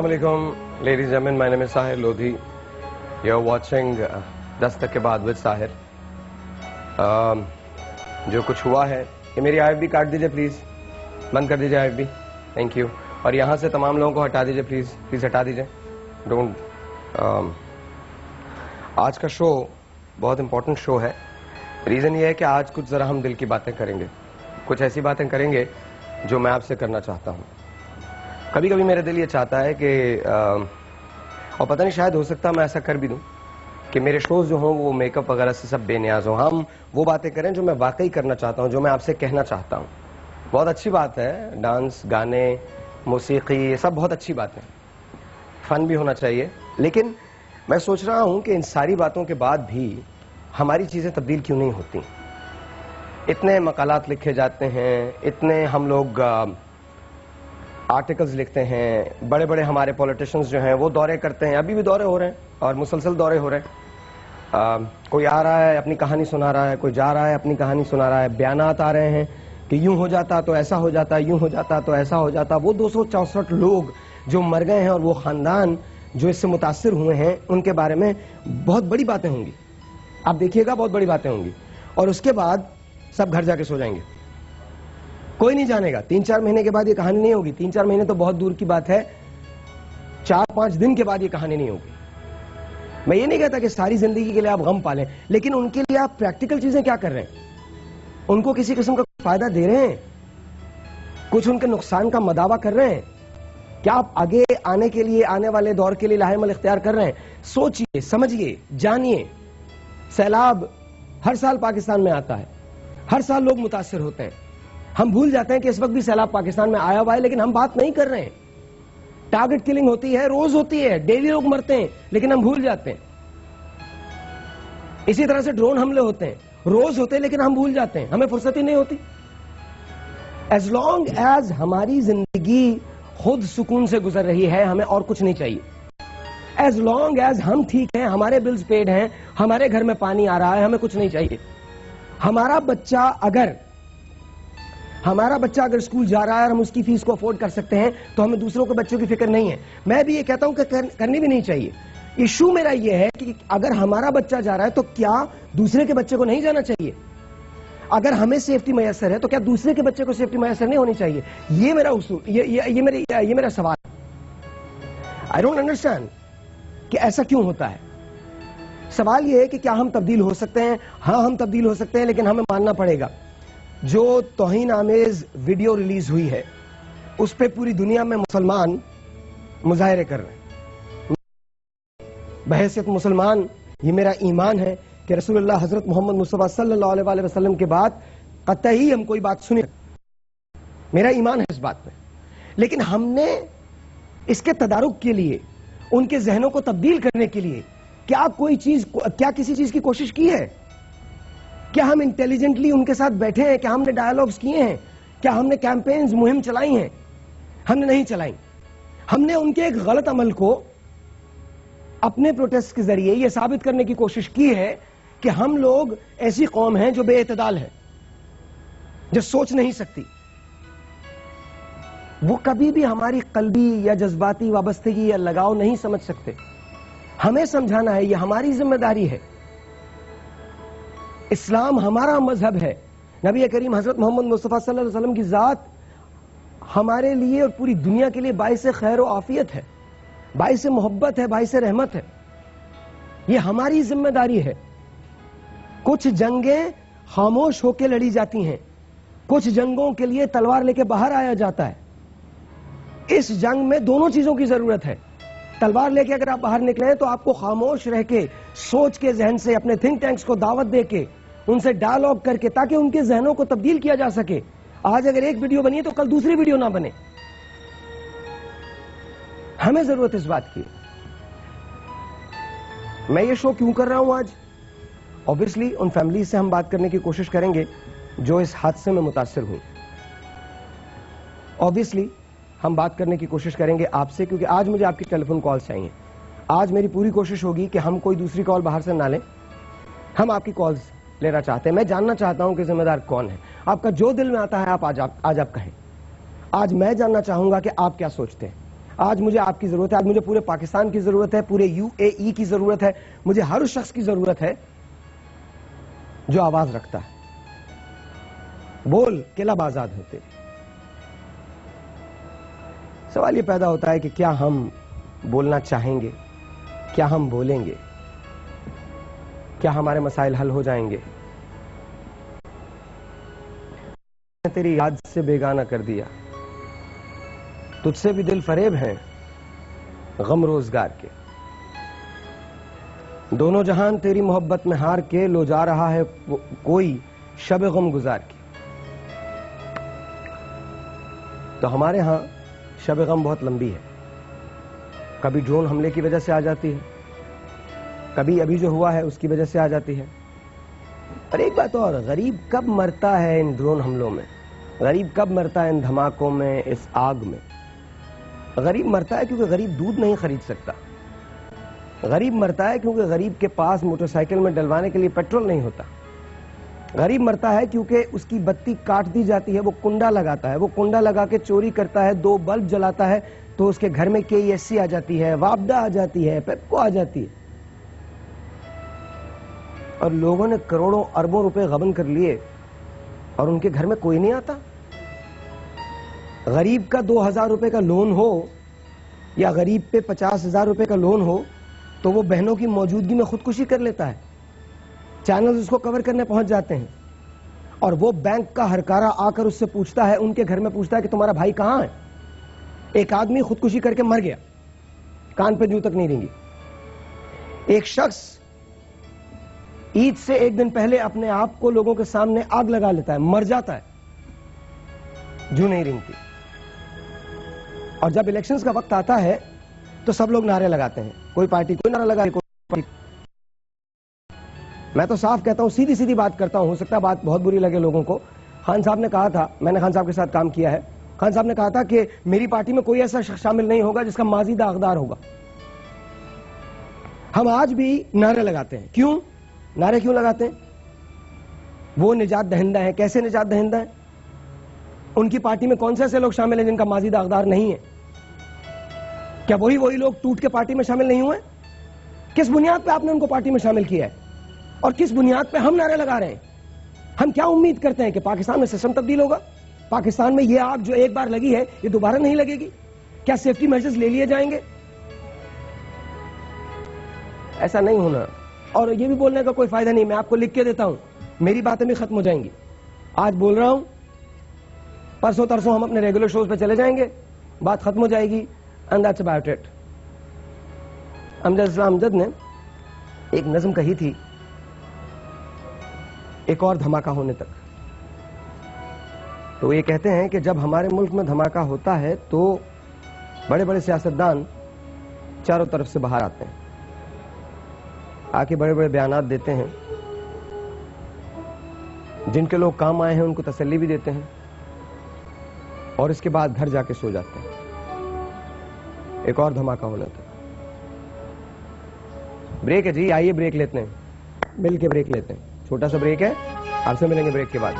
Assalamu alaikum, ladies and gentlemen. My name is Sahir Lodhi. You're watching 10 तक के बाद with Sahir. जो कुछ हुआ है, ये मेरी IFB काट दीजिए प्लीज, बंद कर दीजिए IFB. Thank you. और यहाँ से तमाम लोगों को हटा दीजिए प्लीज हटा दीजिए. डोंट. आज का शो बहुत इंपॉर्टेंट शो है. रीजन ये है कि आज कुछ जरा हम दिल की बातें करेंगे, कुछ ऐसी बातें करेंगे जो मैं आपसे करना चाहता हूँ. कभी कभी मेरा दिल ये चाहता है कि और पता नहीं शायद हो सकता है मैं ऐसा कर भी दूं कि मेरे शोज जो हों वो मेकअप वगैरह से सब बेनियाज हों. हम वो बातें करें जो मैं वाकई करना चाहता हूं, जो मैं आपसे कहना चाहता हूं. बहुत अच्छी बात है, डांस, गाने, मौसीकी, ये सब बहुत अच्छी बात है, फन भी होना चाहिए. लेकिन मैं सोच रहा हूं कि इन सारी बातों के बाद भी हमारी चीज़ें तब्दील क्यों नहीं होती. इतने मकालात लिखे जाते हैं, इतने हम लोग आर्टिकल्स लिखते हैं, बड़े बड़े हमारे पॉलिटिशियंस जो हैं वो दौरे करते हैं, अभी भी दौरे हो रहे हैं और मुसलसल दौरे हो रहे हैं. कोई आ रहा है अपनी कहानी सुना रहा है, कोई जा रहा है अपनी कहानी सुना रहा है. बयानात आ रहे हैं कि यूं हो जाता तो ऐसा हो जाता, यूं हो जाता तो ऐसा हो जाता. वो 264 लोग जो मर गए हैं और वो खानदान जो इससे मुतासिर हुए हैं उनके बारे में बहुत बड़ी बातें होंगी. आप देखिएगा, बहुत बड़ी बातें होंगी. और उसके बाद सब घर जाके सो जाएंगे, कोई नहीं जानेगा. 3-4 महीने के बाद ये कहानी नहीं होगी. 3-4 महीने तो बहुत दूर की बात है, 4-5 दिन के बाद ये कहानी नहीं होगी. मैं ये नहीं कहता कि सारी जिंदगी के लिए आप गम पालें, लेकिन उनके लिए आप प्रैक्टिकल चीजें क्या कर रहे हैं? उनको किसी किस्म का फायदा दे रहे हैं? कुछ उनके नुकसान का मदावा कर रहे हैं? क्या आप आगे आने के लिए, आने वाले दौर के लिए लाहेमल इख्तियार कर रहे हैं? सोचिए, समझिए, जानिए. सैलाब हर साल पाकिस्तान में आता है, हर साल लोग मुतासिर होते हैं. हम भूल जाते हैं कि इस वक्त भी सैलाब पाकिस्तान में आया हुआ है, लेकिन हम बात नहीं कर रहे हैं. टारगेट किलिंग होती है, रोज होती है, डेली लोग मरते हैं, लेकिन हम भूल जाते हैं. इसी तरह से ड्रोन हमले होते हैं, रोज होते हैं, लेकिन हम भूल जाते हैं, हमें फुर्सत ही नहीं होती. एज लॉन्ग एज हमारी जिंदगी खुद सुकून से गुजर रही है, हमें और कुछ नहीं चाहिए. एज लॉन्ग एज हम ठीक हैं, हमारे बिल्स पेड हैं, हमारे घर में पानी आ रहा है, हमें कुछ नहीं चाहिए. हमारा बच्चा अगर स्कूल जा रहा है और हम उसकी फीस को अफोर्ड कर सकते हैं तो हमें दूसरों के बच्चों की फिक्र नहीं है. मैं भी ये कहता हूं कि करनी भी नहीं चाहिए. इशू मेरा ये है कि अगर हमारा बच्चा जा रहा है तो क्या दूसरे के बच्चे को नहीं जाना चाहिए? अगर हमें सेफ्टी मैसर है तो क्या दूसरे के बच्चे को सेफ्टी मैसर नहीं होनी चाहिए? ये मेरा उसूल, ये मेरा सवाल. आई डोंट अंडरस्टैंड कि ऐसा क्यों होता है. सवाल ये है कि क्या हम तब्दील हो सकते हैं? हाँ, हम तब्दील हो सकते हैं, लेकिन हमें मानना पड़ेगा जो तौहीन आमेज वीडियो रिलीज हुई है उस पे पूरी दुनिया में मुसलमान मुजाहरे कर रहे हैं. बहैसियत मुसलमान ये मेरा ईमान है कि रसूलुल्लाह हजरत मोहम्मद मुस्तफा सल्लल्लाहु अलैहि वसल्लम के बाद कतई हम कोई बात सुने. मेरा ईमान है इस बात में. लेकिन हमने इसके तदारुक के लिए, उनके जहनों को तब्दील करने के लिए क्या किसी चीज की कोशिश की है? क्या हम इंटेलिजेंटली उनके साथ बैठे हैं? क्या हमने डायलॉग्स किए हैं? क्या हमने कैंपेन्स, मुहिम चलाई हैं? हमने नहीं चलाई. हमने उनके एक गलत अमल को अपने प्रोटेस्ट के जरिए यह साबित करने की कोशिश की है कि हम लोग ऐसी कौम हैं जो बेइतदाल है, जो सोच नहीं सकती. वो कभी भी हमारी कल्बी या जज्बाती वाबस्तगी या लगाव नहीं समझ सकते. हमें समझाना है, यह हमारी जिम्मेदारी है. इस्लाम हमारा मजहब है. नबी करीम हजरत मोहम्मद मुस्तफा सल्लल्लाहु अलैहि वसल्लम की जात हमारे लिए और पूरी दुनिया के लिए बाइस खैर और आफियत है, बाइस मोहब्बत है, बाइस रहमत है. यह हमारी जिम्मेदारी है. कुछ जंगें खामोश होकर लड़ी जाती हैं, कुछ जंगों के लिए तलवार लेके बाहर आया जाता है. इस जंग में दोनों चीजों की जरूरत है. तलवार लेके अगर आप बाहर निकले हैं तो आपको खामोश रह के, सोच के, जहन से, अपने थिंक टैंक्स को दावत दे के, उनसे डायलॉग करके, ताकि उनके जहनों को तब्दील किया जा सके. आज अगर एक वीडियो बनी है तो कल दूसरी वीडियो ना बने. हमें जरूरत इस बात की. मैं ये शो क्यों कर रहा हूं आज? ऑब्वियसली उन फैमिली से हम बात करने की कोशिश करेंगे जो इस हादसे में मुतासिर हुई. ऑब्वियसली हम बात करने की कोशिश करेंगे आपसे, क्योंकि आज मुझे आपकी टेलीफोन कॉल्स चाहिए. आज मेरी पूरी कोशिश होगी कि हम कोई दूसरी कॉल बाहर से ना लें. हम आपकी कॉल्स लेना चाहते हैं. मैं जानना चाहता हूं कि जिम्मेदार कौन है. आपका जो दिल में आता है आप आज आप कहें. आज मैं जानना चाहूंगा कि आप क्या सोचते हैं. آج مجھے آپ کی ضرورت ہے, آج مجھے پورے پاکستان کی ضرورت ہے, پورے UAE کی ضرورت ہے, مجھے ہر اس شخص کی ضرورت ہے جو آواز رکھتا ہے. بول کہ لب آزاد ہوتے. سوال یہ پیدا ہوتا ہے کہ کیا ہم بولنا چاہیں گے, کیا ہم بولیں گے, کیا ہمارے مسائل حل ہو جائیں گے؟ تیری یاد سے بیگانہ کر دیا, تجھ سے بھی دل فریب ہیں غم روزگار کے. دونوں جہان تیری محبت میں ہار کے, لو جا رہا ہے کوئی شب غم گزار کی. تو ہمارے ہاں شب غم بہت لمبی ہے. کبھی ڈرون حملے کی وجہ سے آ جاتی ہے, کبھی ابھی جو ہوا ہے اس کی وجہ سے آ جاتی ہے. اور ایک بات اور, غریب کب مرتا ہے ان ڈرون حملوں میں, غریب کب مرتا ہے ان دھماکوں میں, اس آگ میں؟ غریب مرتا ہے کیونکہ غریب دودھ نہیں خرید سکتا. غریب مرتا ہے کیونکہ غریب کے پاس موٹر سائیکل میں ڈلوانے کے لیے پیٹرول نہیں ہوتا. غریب مرتا ہے کیونکہ اس کی بتی کاٹ دی جاتی ہے, وہ کنڈا لگاتا ہے, وہ کنڈا لگا کے چوری کرتا ہے, 2 بلب جلاتا ہے تو اس کے گھر میں KESC آ جاتی ہے, وابڈا آ جاتی ہے, پیپکو آ جاتی ہے. اور لوگوں نے کروڑوں اربوں روپے غبن کر لیے اور ان کے گھر میں کوئی نہیں آتا. غریب کا 2000 روپے کا لون ہو یا غریب پہ 50,000 روپے کا لون ہو تو وہ بہنوں کی موجودگی میں خودکشی کر لیتا ہے. چینلز اس کو کور کرنے پہنچ جاتے ہیں اور وہ بینک کا ہرکارا آ کر اس سے پوچھتا ہے, ان کے گھر میں پوچھتا ہے کہ تمہارا بھائی کہاں ہے. ایک آدمی خودکشی کر کے مر گیا, کان پہ جو تک نہیں رہیں گی. ایک شخص عید سے ایک دن پہلے اپنے آپ کو لوگوں کے سامنے آگ لگا لیتا ہے, مر جاتا ہے, جو نہیں رنگتی. اور جب الیکشنز کا وقت آتا ہے تو سب لوگ نعرے لگاتے ہیں, کوئی پارٹی کوئی نعرہ لگا, میں تو صاف کہتا ہوں, سیدھی سیدھی بات کرتا ہوں, ہو سکتا ہے بات بہت بری لگے لوگوں کو. خان صاحب نے کہا تھا, میں نے خان صاحب کے ساتھ کام کیا ہے, خان صاحب نے کہا تھا کہ میری پارٹی میں کوئی ایسا شخص شامل نہیں ہوگا جس کا ماضی داغدار ہوگا. ہم آج بھی نعرے لگاتے ہیں. کیوں نعرے کیوں لگاتے ہیں؟ وہ نجات دہندہ ہیں. کیسے نجات دہندہ ہیں؟ ان کی پارٹی میں کون سے ایسے لوگ شامل ہیں جن کا ماضی داغدار نہیں ہے؟ کیا وہی لوگ ٹوٹ کے پارٹی میں شامل نہیں ہوئے؟ کس بنیاد پہ آپ نے ان کو پارٹی میں شامل کیا ہے اور کس بنیاد پہ ہم نعرے لگا رہے ہیں؟ ہم کیا امید کرتے ہیں کہ پاکستان میں سسٹم تبدیل ہوگا؟ پاکستان میں یہ آگ جو ایک بار لگی ہے یہ دوبارہ نہیں لگے گی؟ کیا سیفٹی میجرز لے لیے جائیں گے؟ ایسا نہیں ہونا. اور یہ بھی بولنے کا کوئی فائدہ نہیں, میں آپ کو لکھ کے دیتا ہوں, میری باتیں بھی ختم ہو جائیں گی. آج بول رہا ہوں, پرسوں ترسوں ہم اپنے ریگولر شوز پہ چلے جائیں گے, بات ختم ہو جائے گی. and that's about it. امجد اسلام امجد نے ایک نظم کہی تھی, ایک اور دھماکہ ہونے تک. تو یہ کہتے ہیں کہ جب ہمارے ملک میں دھماکہ ہوتا ہے تو بڑے بڑے سیاستدان چاروں طرف سے باہر آتے ہیں, آ کے بڑے بڑے بیانات دیتے ہیں, جن کے لوگ کام آئے ہیں ان کو تسلی بھی دیتے ہیں, اور اس کے بعد گھر جا کے سو جاتے ہیں. ایک اور دھماکہ ہونا تھا. بریک ہے جی, آئیے بریک لیتے ہیں, مل کے بریک لیتے ہیں. چھوٹا سا بریک ہے, آپ سے ملیں گے بریک کے بعد.